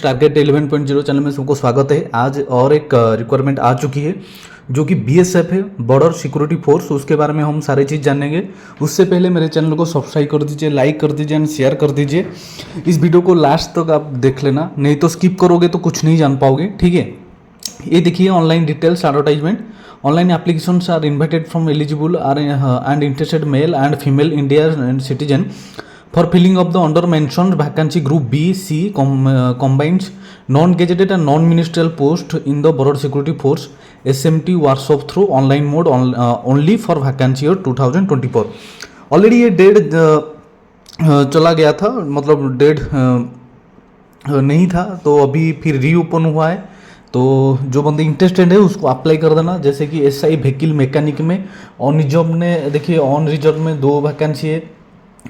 Target 11.0 channel में सबको स्वागत है। आज और एक रिक्वायरमेंट आ चुकी है जो कि बीएसएफ है, बॉर्डर सिक्योरिटी फोर्स। उसके बारे में हम सारी चीज़ जानेंगे। उससे पहले मेरे चैनल को सब्सक्राइब कर दीजिए, लाइक कर दीजिए एंड शेयर कर दीजिए। इस वीडियो को लास्ट तक आप देख लेना, नहीं तो स्किप करोगे तो कुछ नहीं जान पाओगे। ठीक है, ये देखिए online details advertisement. Online applications are invited from eligible are and interested male and female Indian citizen for filling of the under mentioned vacancy group B C combines non-gazetted and non-ministerial post in the border security force SMT workshop through online mode only for vacancy year 2024। Already ये date चला गया था, मतलब date नहीं था, तो अभी फिर रीओपन हुआ है। तो जो बंदे इंटरेस्टेड है उसको अप्लाई कर देना। जैसे कि SI व्हीकल मैकेनिक में ऑन रिजर्व में देखिए, ऑन रिजर्व में 2 वैकेंसी है,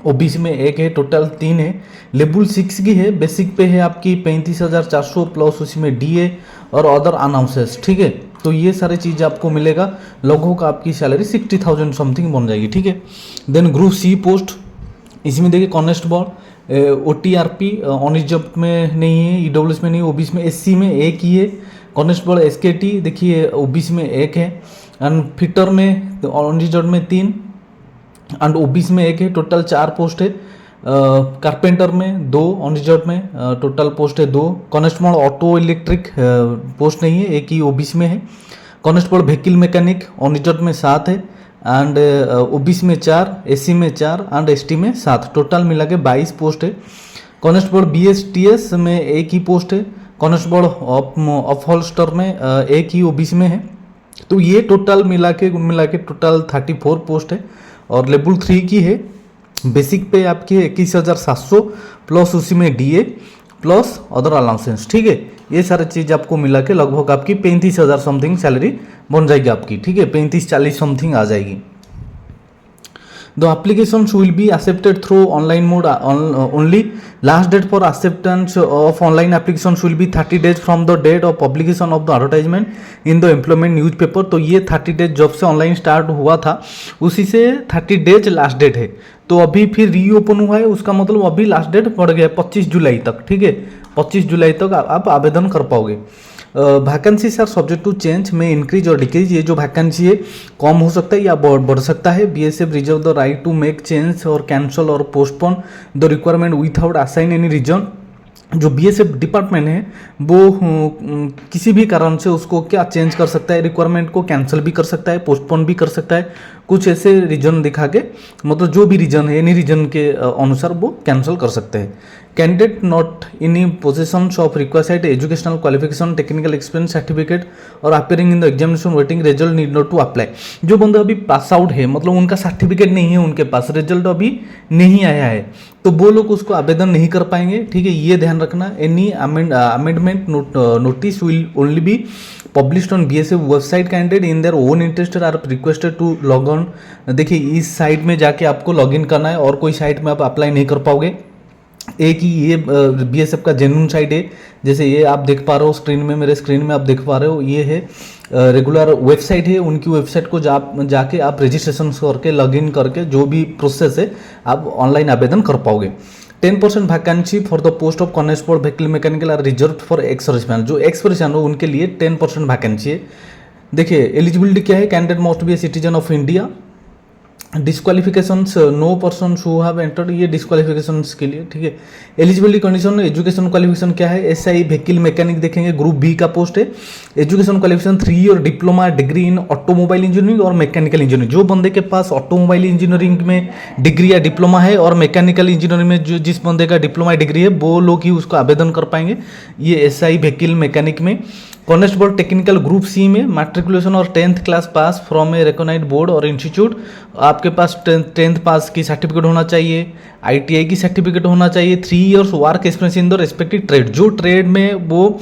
ओबीसी में 1 है, टोटल 3 है। लेवल 6 की है, बेसिक पे है आपकी 35,400 प्लस उसी में DA और अदर अनाउंसेस। ठीक है, तो ये सारी चीज़ आपको मिलेगा। लगभग आपकी सैलरी 60,000 समथिंग बन जाएगी। ठीक है, देन ग्रुप C पोस्ट, इसमें देखिए कॉन्स्टेबल OTRP ऑन रिजर्व में नहीं है, EWS में नहीं, ओबीसी में SC में 1 ही है। कॉन्स्टेबल SKT देखिए ओबीसी में 1 है, एंड फिटर में ऑन रिजर्व में 3 एंड ओबीसी में 1 है। टोटल 4 पोस्ट है। कारपेंटर में 2 ऑन रिजर्व में, टोटल पोस्ट है 2। कॉन्स्टेबल ऑटो इलेक्ट्रिक पोस्ट नहीं है, 1 ही ओबीसी में है। Constable vehicle mechanic on reserve में 7 है, एंड ओबीसी में 4, SC में 4 एंड ST में 7। टोटल मिला के 22 पोस्ट है। कॉन्स्टेबल BSTS में 1 ही पोस्ट है। कॉन्स्टेबल ऑफ होल्स्टर में 1 ही ओबीसी में है। तो ये टोटल मिला के टोटल 34 पोस्ट है, और लेवल 3 की है। बेसिक पे आपकी 21,700 प्लस उसी में DA प्लस अदर अलाउंसेंस। ठीक है, ये सारी चीज़ आपको मिला के लगभग आपकी 35,000 समथिंग सैलरी बन जाएगी आपकी। ठीक है, 35-40 समथिंग आ जाएगी। The applications will be accepted through online mode only. Last date for acceptance of online applications will be 30 days from the date of publication of the advertisement in the employment newspaper। तो ये 30 days जब से online start हुआ था उसी से 30 days last date है। तो अभी फिर रीओपन हुआ है, उसका मतलब अभी लास्ट डेट बढ़ गया 25 जुलाई तक। ठीक है, 25 जुलाई तक आप आवेदन कर पाओगे। Vacancies are subject to change, में इंक्रीज और डिक्रीज। ये जो वैकेंसी है कम हो सकता है या बढ़ सकता है। BSF reserve the right to make change और कैंसल और postpone the requirement without assign any reason. जो BSF डिपार्टमेंट है वो किसी भी कारण से उसको क्या चेंज कर सकता है, रिक्वायरमेंट को कैंसिल भी कर सकता है, पोस्टपोन भी कर सकता है, कुछ ऐसे रीजन दिखा के, मतलब जो भी रीजन है एनी रीजन के अनुसार वो कैंसिल कर सकते हैं। Candidate not in position of requested educational qualification, technical experience certificate और appearing in the examination waiting result need not to apply. जो बंदा अभी पास आउट है, मतलब उनका सर्टिफिकेट नहीं है, उनके पास रिजल्ट अभी नहीं आया है, तो वो लोग उसको आवेदन नहीं कर पाएंगे। ठीक है, ये ध्यान रखना। Any amendment notice will only be published on BSF website. Candidate in their own interested are requested to log on. देखिए इस साइट में जाके आपको लॉग इन करना है, और कोई साइट में आप अप्लाई नहीं कर पाओगे। एक ही ये BSF का जेन्युइन साइट है। जैसे ये आप देख पा रहे हो स्क्रीन में, मेरे स्क्रीन में आप देख पा रहे हो, ये है रेगुलर वेबसाइट है। उनकी वेबसाइट को जाके आप रजिस्ट्रेशन करके लॉगिन करके जो भी प्रोसेस है आप ऑनलाइन आवेदन कर पाओगे। 10% vacancy for the post of constable vehicle mechanical are reserve for ex serviceman. जो एक्स सर्विसमैन हो उनके लिए 10% वैकेंसी है। देखिए एलिजिबिलिटी क्या है, candidate must be a citizen of India. Disqualifications, no person who have entered, ये डिस्क्वालिफिकेशंस के लिए। ठीक है, एलिजिबिलिटी कंडीशन, एजुकेशन क्वालिफिकेशन क्या है, SI व्हीकल मैकेनिक देखेंगे, ग्रुप B का पोस्ट है। Education qualification 3 year diploma degree in automobile engineering और मैकेनिकल इंजीनियरिंग। जो बंदे के पास ऑटोमोबाइल इंजीनियरिंग में डिग्री या डिप्लोमा है और मैकेनिकल इंजीनियरिंग में जिस बंदे का डिप्लोमा डिग्री है वो लोग ही उसको आवेदन कर पाएंगे, ये SI व्हीकल मैकेनिक में। कॉन्स्टेबल टेक्निकल ग्रुप C में मैट्रिकुलेशन और 10th class pass from a recognised board और इंस्टीट्यूट। आपके पास 10th पास की सर्टिफिकेट होना चाहिए, ITI की सर्टिफिकेट होना चाहिए, 3 years work experience in the respective trade. जो ट्रेड में वो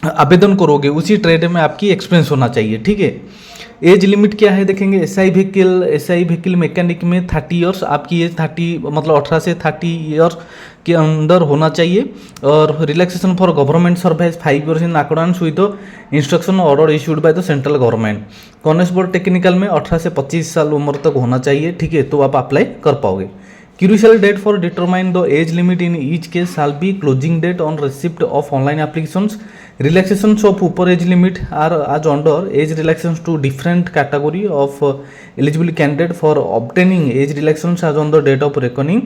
आवेदन करोगे उसी ट्रेड में आपकी एक्सपीरियंस होना चाहिए। ठीक है, एज लिमिट क्या है देखेंगे। SI व्हीकल मैकेनिक में 30 इयर्स, आपकी एज 30 मतलब 18 से 30 इयर्स के अंदर होना चाहिए। और relaxation for government service 5 years in accordance with the instruction order issued by the central government. Constable technical में 18 से 25 साल उम्र तक होना चाहिए। ठीक है, तो आप अप्लाई कर पाओगे। Crucial date for determine the age limit in each case shall be closing date on receipt of online applications. Relaxations of upper age limit are as under age relaxations to different category of eligible candidate for obtaining age relaxations as on the date of reckoning.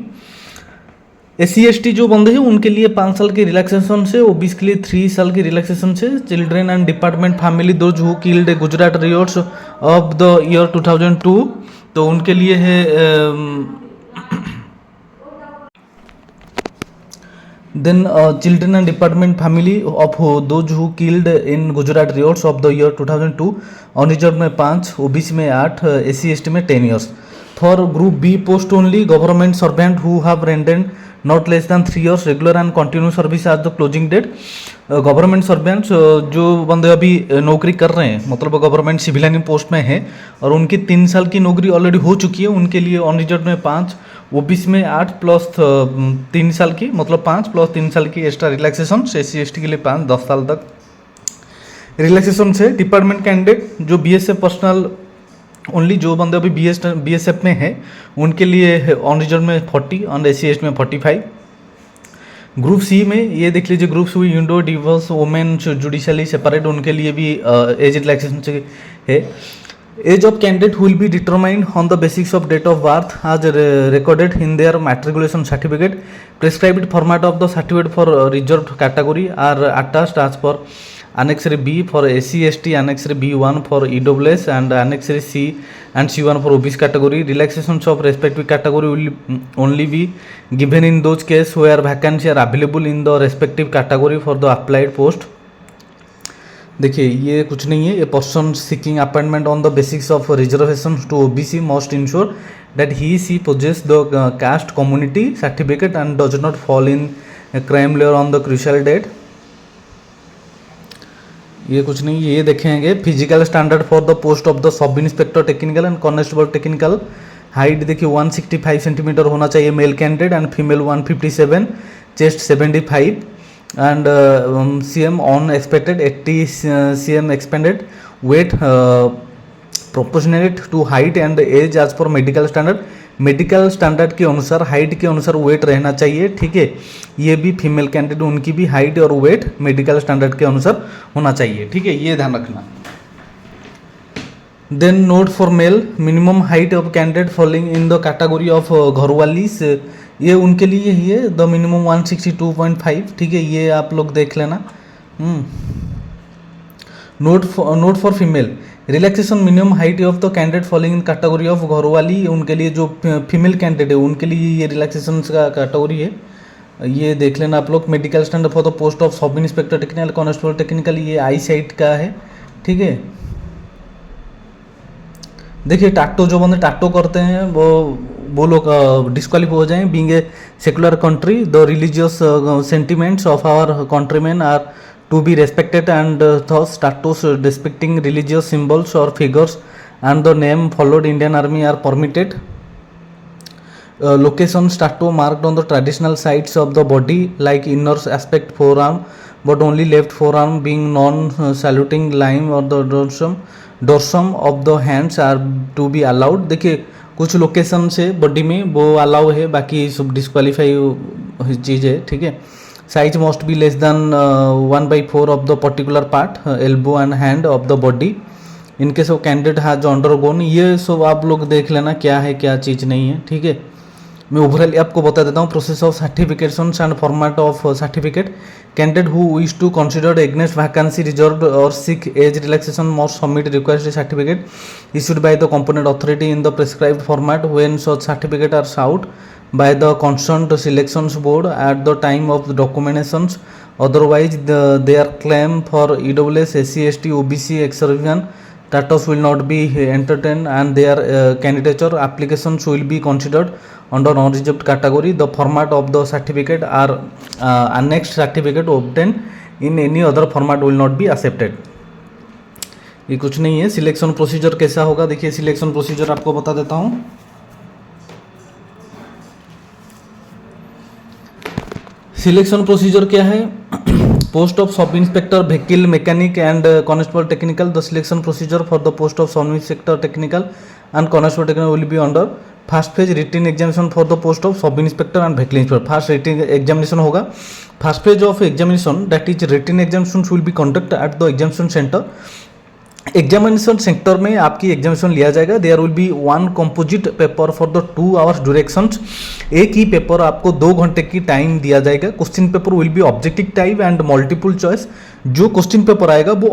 SC/ST जो बंदे हैं उनके लिए 5 साल की relaxation से, OBC के लिए 3 साल की रिलैक्सेशन से, children and department family those who killed Gujarat riots of the year 2002 तो उनके लिए है then children and department family of those who killed in Gujarat riots of the year 2002 unreserved में 5, ओबीसी में 8, SC/ST में 10 years. For group B post only government servant who have rendered not less than 3 years regular and continuous service as the closing date. Government servants जो बंदे अभी नौकरी कर रहे हैं, मतलब गवर्नमेंट सिविलियन पोस्ट में है और उनकी 3 साल की नौकरी ऑलरेडी हो चुकी है, उनके लिए अनरिजर्व में 5, ओबीसी में 8 प्लस 3 साल की, मतलब 5 प्लस 3 साल की एक्स्ट्रा रिलैक्सेशन. SC/ST के लिए 5 10 साल तक रिलैक्सेशन से. डिपार्टमेंट कैंडिडेट जो BSF पर्सनल ओनली जो बंदे अभी BSF में है उनके लिए अनरिजर्व में 40 और SC/ST में 45. ग्रुप सी में ये देख लीजिए, group C widow divorce women judicially separate, उनके लिए भी एज रिलैक्सेशन है. Age of candidate will be determined on the basics of date of birth as recorded in their matriculation certificate. Prescribed format of the certificate for reserve category are attached as per Annex B for SC/ST, Annex B1 for EWS and Annex C and C1 for OBC category. Relaxations of respective category will only be given in those cases where vacancy are available in the respective category for the applied post. देखिए ये कुछ नहीं है, ये person seeking appointment on the basics of reservation to OBC must ensure that he she possess the caste community certificate and does not fall in a crime layer on the crucial date. ये कुछ नहीं, ये देखेंगे physical standard for the post of the sub inspector technical and constable technical. Height देखिए 165 सेंटीमीटर होना चाहिए male candidate and female 157, chest 75 and CM on expected 80 CM expanded. Weight proportionate to height and age as per medical standard. Medical standard के अनुसार height के अनुसार wait रहना चाहिए, ठीक है. ये भी फीमेल कैंडिडेट उनकी भी हाइट और वेट मेडिकल स्टैंडर्ड के अनुसार होना चाहिए, ठीक है, ये ध्यान रखना. Then note for male minimum height of candidate following in the category of Garhwalis, ये उनके लिए ही है द मिनिमम 162.5, ठीक है, ये आप लोग देख लेना. Note for female relaxation minimum height of the candidate following in category of घरवाली, उनके लिए जो फीमेल कैंडिडेट है उनके लिए ये रिलैक्सेशन का कैटेगरी है, ये देख लेना आप लोग. Medical standard for the post of sub inspector technical constable technical, ये आई साइट का है, ठीक है. देखिए टैटो जो बंदे टैटो करते हैं वो लोग डिस्क्वालीफाई हो जाएं. Being a secular country the religious sentiments of our countrymen are to be respected and thus status depicting religious symbols or figures and the name followed Indian Army are permitted. Location statue marked on the traditional sides of the body like inner aspect forearm but only left forearm being non-saluting line or the dorsum of the hands are to be allowed. देखिए कुछ location से body में वो allow है, बाकी सब disqualify चीज़ है, ठीक है. Size must be less than 1/4 of the particular part elbow and hand of the body in case of candidate has undergone. ये सब आप लोग देख लेना क्या है क्या चीज़ नहीं है, ठीक है. मैं ओवरऑल आपको बता देता हूँ process of certification and format of certificate. Candidate who wish to consider against vacancy reserve और seek age relaxation must submit request certificate issued by the competent authority in the prescribed format when such certificate are sought by the concerned selections board at the time of the documentations. Otherwise their claim for EWS, SC/ST, OBC ex-serviceman status will not be entertained and their candidature applications will be considered under non-reserved category. The format of the certificate are annexed certificate obtained in any other format will not be accepted. ये कुछ नहीं है. Selection procedure कैसा होगा, देखिए selection procedure आपको बता देता हूँ. सिलेक्शन प्रोसीजर क्या है? Post of sub inspector vehicle mechanic and constable technical. The selection procedure for the post of sub inspector technical and constable technical will be under first phase written examination for the post of sub inspector and vehicle inspector, first written examination होगा। First phase of examination that is written examination will be conduct at the examination centre. Examination centre में आपकी examination लिया जाएगा। There will be one composite paper for the 2 hours durations, एक ही paper आपको 2 घंटे की टाइम दिया जाएगा। Question paper will be objective type and multiple choice. जो क्वेश्चन पेपर आएगा वो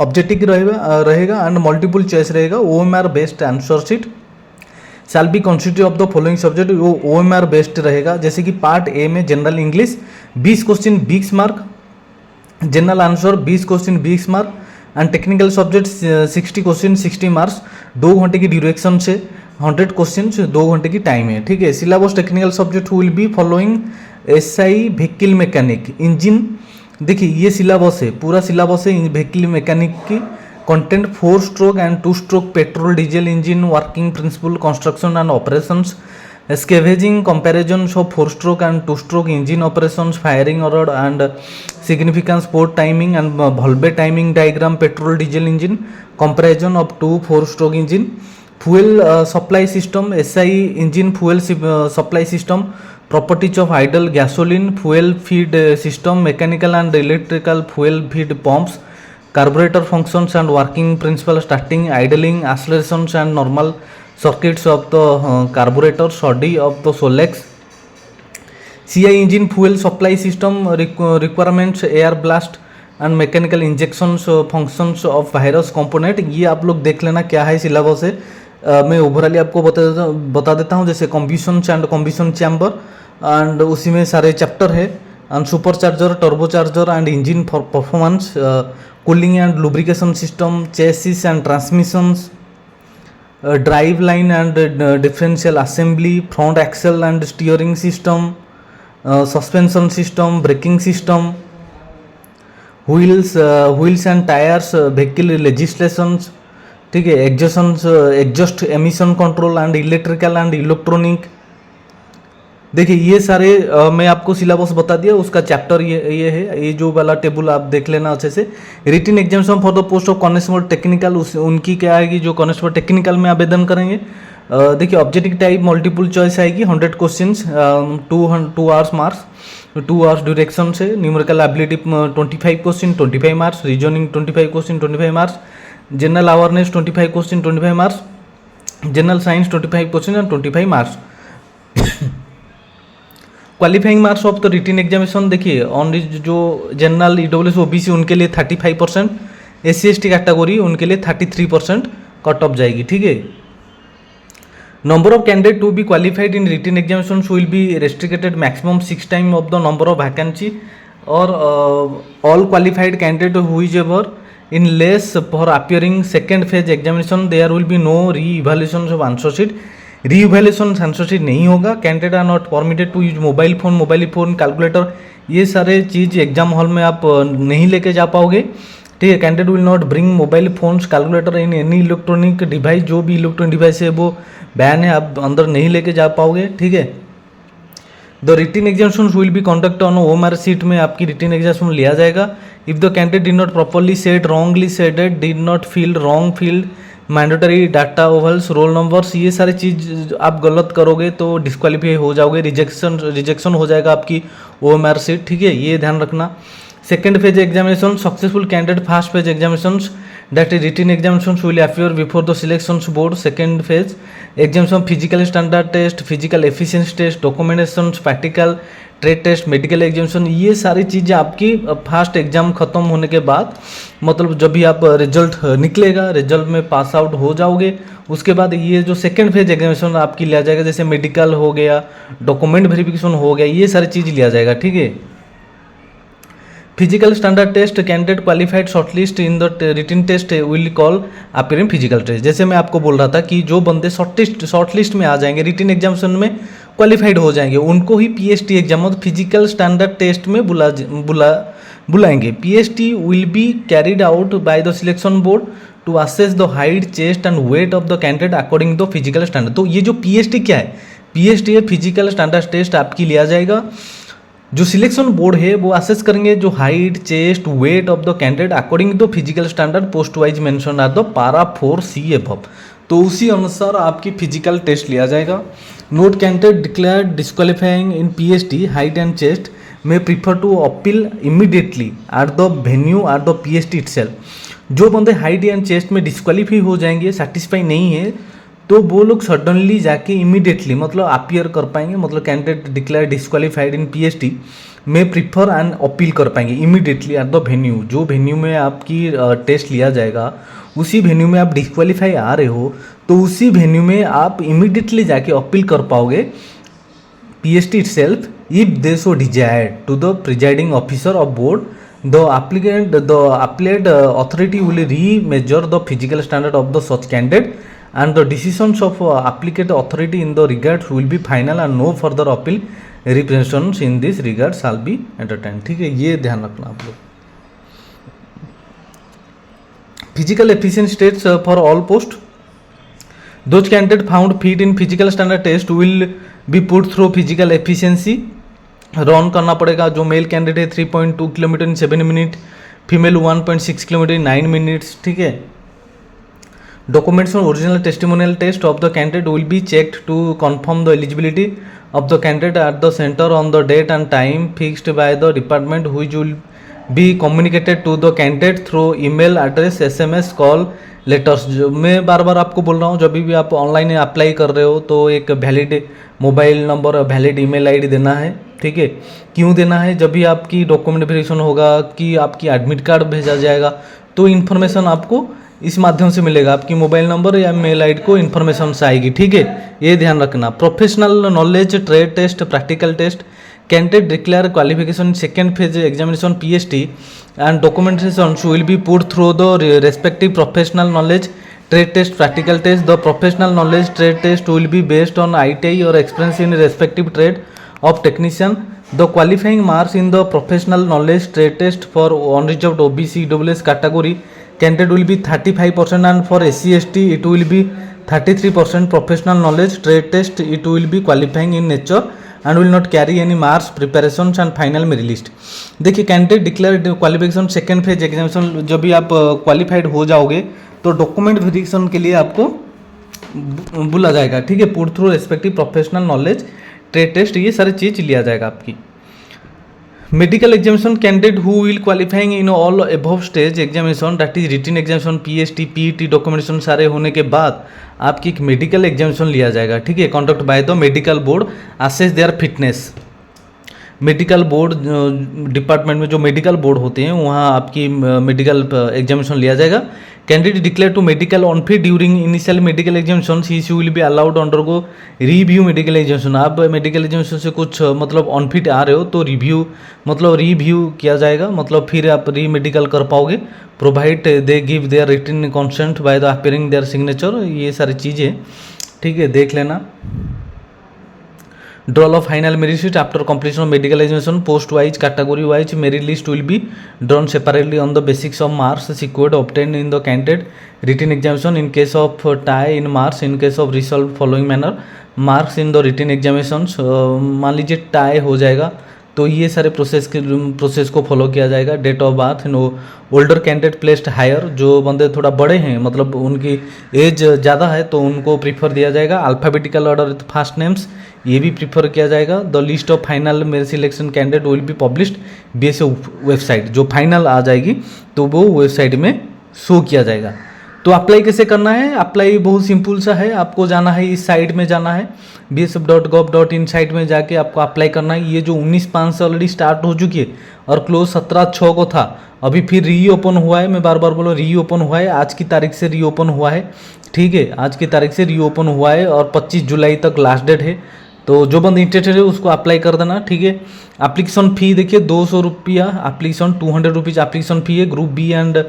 ऑब्जेक्टिव रहेगा एंड मल्टीपल चॉइस रहेगा। OMR based answer sheet shall be consisted of the following subject, वो OMR बेस्ड रहेगा। जैसे कि पार्ट ए में general English 20 question 20 mark, general answer 20 question 20 mark and technical subject 60 question 60 marks. 2 घंटे की duration से 100 question 2 घंटे की टाइम है, ठीक है। Syllabus technical subject will be following SI vehicle mechanic, engine, देखिए ये सिलेबस है, पूरा सिलेबस है व्हीकल मैकेनिक की। Content 4 stroke and 2 stroke petrol diesel engine working principle construction and operations, scavenging comparison of 4 stroke and 2 stroke engine operations, firing order and significance port timing and valve timing diagram petrol diesel engine, comparison of 2 4 stroke engine, fuel supply system SI engine fuel supply system, properties of idle gasoline fuel feed system, mechanical and electrical fuel feed pumps, carburetor functions and working principle, starting, idling, accelerations and normal circuits of the carburetor, study of the Solex, CI engine fuel supply system requirements, air blast and mechanical injections functions of virus component। ये आप लोग देख लेना क्या है syllabus है। मैं ओवरऑली आपको बता देता हूँ। जैसे combustion and combustion chamber and उसी में सारे चैप्टर है and super charger, turbo charger and engine for performance, cooling and lubrication system, chassis and transmissions, drive line and differential assembly, front axle and steering system, suspension system, braking system, wheels and tyres, vehicle legislations, ठीक है, exhaust emission control and electrical and electronic. देखिए ये सारे मैं आपको syllabus बता दिया, उसका चैप्टर ये है। ये जो वाला टेबल आप देख लेना अच्छे से। Written examination for the post of constable technical, उनकी क्या आएगी जो कांस्टेबल टेक्निकल में आवेदन करेंगे। देखिए ऑब्जेक्टिव टाइप मल्टीपल चॉइस आएगी, 100 question 2 hours marks, 2 hours duration से। Numerical ability 25 question 25 marks, reasoning 25 question 25 marks, general awareness 25 question 25 marks, general science 25 question and 25 marks. Qualifying marks of the written examination देखिए on जो general EWS OBC उनके लिए 35%, SC ST category उनके लिए 33% cut off जाएगी, ठीक है। Number of candidate to be qualified in written examination will be restricted maximum 6 time of the number of vacancy और all qualified candidate however in less for appearing second phase examination there will be no re-evaluation of answer sheet। Re-evaluation answer sheet नहीं होगा। Candidate are not permitted to use mobile phone calculator, ये सारे चीज़ exam hall में आप नहीं लेके जा पाओगे, ठीक है। Candidate will not bring mobile phones calculator in any electronic device, जो भी इलेक्ट्रॉनिक डिवाइस है वो बैन है, आप अंदर नहीं लेके जा पाओगे, ठीक है। The written examination will be conduct on OMR sheet में आपकी रिटन एग्जामिनेशन लिया जाएगा। If the candidate did not properly set, wrongly seated, did not filled, wrong filled, mandatory data ovals, roll numbers, ये सारी चीज़ आप गलत करोगे तो डिस्क्वालीफाई हो जाओगे, रिजेक्शन हो जाएगा आपकी OMR सीट, ठीक है, ये ध्यान रखना। Second phase examination successful candidate first phase examination that is written examinations will appear before the selections board। second phase examination physical standard test, physical efficiency test, documentations, practical trade test, medical examination, ये सारी चीज़ें आपकी first exam खत्म होने के बाद, मतलब जब भी आप रिजल्ट निकलेगा, रिजल्ट में पास आउट हो जाओगे, उसके बाद ये जो सेकेंड फेज एग्जामिनेशन आपकी लिया जाएगा, जैसे मेडिकल हो गया, डॉक्यूमेंट वेरिफिकेशन हो गया, ये सारी चीज़ लिया जाएगा, ठीक है। Physical standard test candidate qualified shortlist in the written test will call appearing physical test. जैसे मैं आपको बोल रहा था कि जो बंदे शॉर्टलिस्ट में आ जाएंगे, रिटन एग्जामिनेशन में क्वालिफाइड हो जाएंगे, उनको ही PST एग्जाम मतलब फिजिकल स्टैंडर्ड टेस्ट में बुलाएंगे। PST will be carried out by the selection board to assess the height, chest and weight of the candidate according the physical standard. तो ये जो PST क्या है, PST है फिजिकल स्टैंडर्ड टेस्ट आपकी लिया जाएगा। जो सिलेक्शन बोर्ड है वो असेस करेंगे जो height, chest, weight of the candidate according to physical standard post wise mention are the para 4C above. तो उसी अनुसार आपकी फिजिकल टेस्ट लिया जाएगा। Note candidate declared disqualifying in PhD height and chest may prefer to appeal immediately at the venue at the PhD itself. जो बंदे height and chest में disqualify हो जाएंगे, सेटिस्फाई नहीं है, तो वो लोग सडनली जाके इमीडिएटली मतलब अपीयर कर पाएंगे। मतलब कैंडिडेट डिक्लेयर डिस्क्वालीफाइड इन पीएचडी में प्रीफर एंड अपील कर पाएंगे इमीडिएटली एट द वेन्यू। जो वेन्यू में आपकी टेस्ट लिया जाएगा, उसी वेन्यू में आप डिस्क्वालीफाई आ रहे हो तो उसी वेन्यू में आप इमीडिएटली जाके अपील कर पाओगे PhD itself if they so desired to the presiding officer of board. The appellate authority will re-measure the physical standard of the such candidate and the decisions of appellate authority in the regards will be final and no further appeal representations in this regard shall be entertained। ठीक है, ये ध्यान रखना आप लोग। Physical efficiency test for all post, those candidate found fit in physical standard test will be put through physical efficiency run करना पड़ेगा। जो मेल कैंडिडेट है 3.2 kilometre in 7 minute, female 1.6 kilometre in 9 minutes. ठीक है, documents on original testimonial test of the candidate will be checked to confirm the eligibility of the candidate at the centre on the date and time fixed by the department which will be communicated to the candidate through email address, SMS, call, letters. मैं बार बार आपको बोल रहा हूँ, जब भी आप online apply कर रहे हो तो एक valid mobile number, valid email ID देना है। ठीक है, क्यों देना है? जब भी आपकी डॉक्यूमेंट वेरिफिकेशन होगा कि आपकी एडमिट कार्ड भेजा जाएगा तो इन्फॉर्मेशन आपको इस माध्यम से मिलेगा, आपकी मोबाइल नंबर या मेल आईडी को इन्फॉर्मेशन से आएगी। ठीक है, ये ध्यान रखना। Professional knowledge trade test, practical test, candidate declare qualification second phase examination PhD and documentation will be put through the respective professional knowledge trade test, practical test. The professional knowledge trade test will be based on ITI or experience in respective trade of technician. The qualifying marks in the professional knowledge trade test for unreserved OBC EWS category candidate will be 35% and for SC ST it will be 33%. Professional knowledge trade test it will be qualifying in nature and will not carry any marks, preparations and final merit list। देखिए, candidate declare qualification second phase examination जब भी आप qualified हो जाओगे तो document verification के लिए आपको बुला जाएगा। ठीक है, put through respective professional knowledge trade test, ये सारी चीज लिया जाएगा आपकी। Medical examination candidate who will qualifying in all above stage examination that is written examination, PhD, PET documentation सारे होने के बाद आपकी एक मेडिकल एग्जामिनेशन लिया जाएगा। ठीक है, conduct by the medical board, assess their fitness. Medical board department में जो मेडिकल बोर्ड होते हैं वहाँ आपकी मेडिकल एग्जामिनेशन लिया जाएगा। Candidate declare to medical unfit during initial medical examination he will be allowed undergo review medical examination. आप medical examination से कुछ मतलब अनफिट आ रहे हो तो रिव्यू किया जाएगा, मतलब फिर आप री मेडिकल कर पाओगे। Provide they give their written consent by the appearing their signature, ये सारी चीज़ें। ठीक है, देख लेना। Draw of final merit list after completion of medical examination, post wise, category wise merit list will be drawn separately on the basis of marks secured obtained in the candidate written examination. In case of tie in marks, in case of result following manner marks in the written examinations, मान लीजिए tie हो जाएगा तो ये सारे process को follow किया जाएगा। Date of birth, older candidate placed higher, जो बंदे थोड़ा बड़े हैं मतलब उनकी एज ज़्यादा है तो उनको प्रीफर दिया जाएगा। Alphabetical order with first names, ये भी प्रीफर किया जाएगा। The list of final merit selection candidate will be published BSA website, जो फाइनल आ जाएगी तो वो वेबसाइट में शो किया जाएगा। तो अप्लाई कैसे करना है? अप्लाई बहुत सिंपल सा है, आपको जाना है इस साइट में जाना है bsf.gov.in साइट में जाके आपको अप्लाई करना है। ये जो 19/5 से ऑलरेडी स्टार्ट हो चुकी है और क्लोज 17/6 को था, अभी फिर रीओपन हुआ है। मैं बार बार बोलो रीओपन हुआ है, आज की तारीख से रीओपन हुआ है। ठीक है, आज की तारीख से रीओपन हुआ है और 25 जुलाई तक लास्ट डेट है। तो जो बंद इंटरेस्टेड है उसको अप्लाई कर देना। ठीक है, एप्लीकेशन फ़ी देखिए 200 रुपया एप्लीकेशन, 200 रुपीज़ एप्लीकेशन फ़ी है। Group B and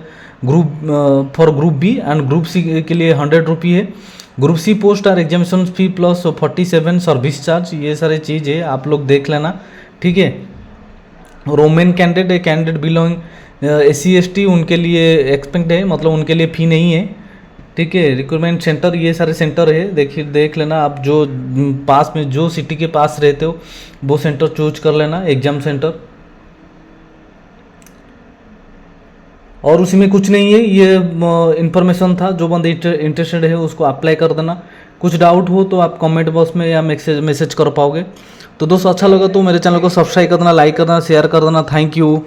group for group B and group C के लिए 100 रुपये है। ग्रुप सी पोस्ट और examination fee plus 47 service charge, ये सारे चीज़ है, आप लोग देख लेना। ठीक है, रोमेन कैंडिडेट बिलोंग SC ST उनके लिए एक्सपेक्ट है, मतलब उनके लिए फ़ी नहीं है। ठीक है, रिक्रूटमेंट सेंटर ये सारे सेंटर है, देखिए देख लेना। आप जो पास में जो सिटी के पास रहते हो वो सेंटर चूज कर लेना, एग्जाम सेंटर। और उसी में कुछ नहीं है, ये इन्फॉर्मेशन था। जो बंदे इंटरेस्टेड है उसको अप्लाई कर देना। कुछ डाउट हो तो आप कमेंट बॉक्स में या मैसेज कर पाओगे। तो दोस्तों अच्छा लगा तो मेरे चैनल को सब्सक्राइब कर देना, लाइक कर देना, शेयर कर देना। Thank you.